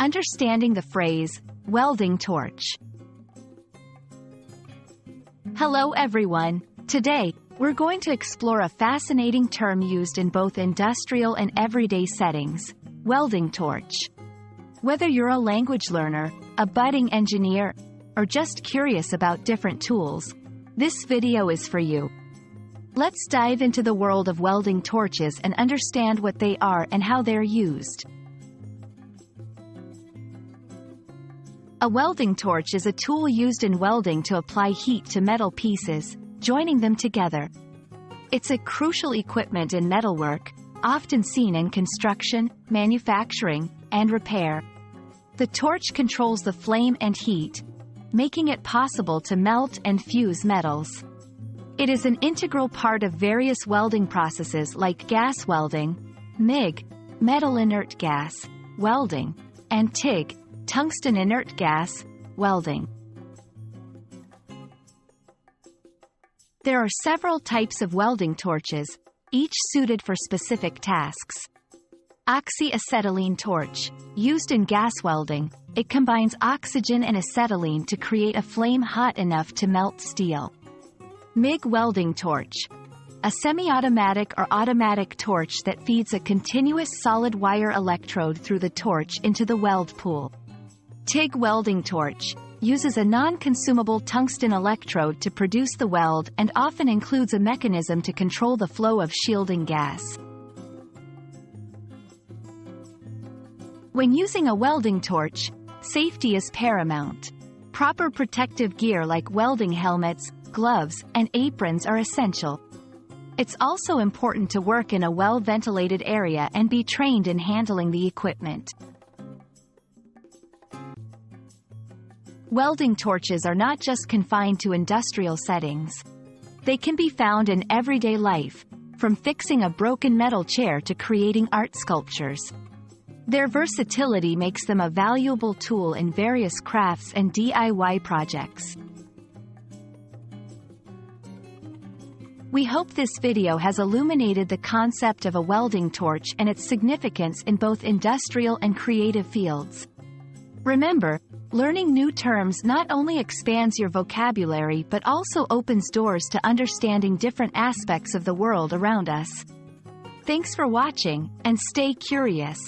Understanding the phrase, welding torch. Hello everyone. Today, we're going to explore a fascinating term used in both industrial and everyday settings, welding torch. Whether you're a language learner, a budding engineer, or just curious about different tools, this video is for you. Let's dive into the world of welding torches and understand what they are and how they're used. A welding torch is a tool used in welding to apply heat to metal pieces, joining them together. It's a crucial equipment in metalwork, often seen in construction, manufacturing, and repair. The torch controls the flame and heat, making it possible to melt and fuse metals. It is an integral part of various welding processes like gas welding, MIG, metal inert gas, welding, and TIG, tungsten inert gas, welding. There are several types of welding torches, each suited for specific tasks. Oxyacetylene torch. Used in gas welding, it combines oxygen and acetylene to create a flame hot enough to melt steel. MIG welding torch. A semi-automatic or automatic torch that feeds a continuous solid wire electrode through the torch into the weld pool. TIG welding torch. Uses a non-consumable tungsten electrode to produce the weld and often includes a mechanism to control the flow of shielding gas. When using a welding torch, safety is paramount. Proper protective gear like welding helmets, gloves, and aprons are essential. It's also important to work in a well-ventilated area and be trained in handling the equipment. Welding torches are not just confined to industrial settings. They can be found in everyday life, from fixing a broken metal chair to creating art sculptures. Their versatility makes them a valuable tool in various crafts and DIY projects. We hope this video has illuminated the concept of a welding torch and its significance in both industrial and creative fields. Remember, learning new terms not only expands your vocabulary but also opens doors to understanding different aspects of the world around us. Thanks for watching, and stay curious.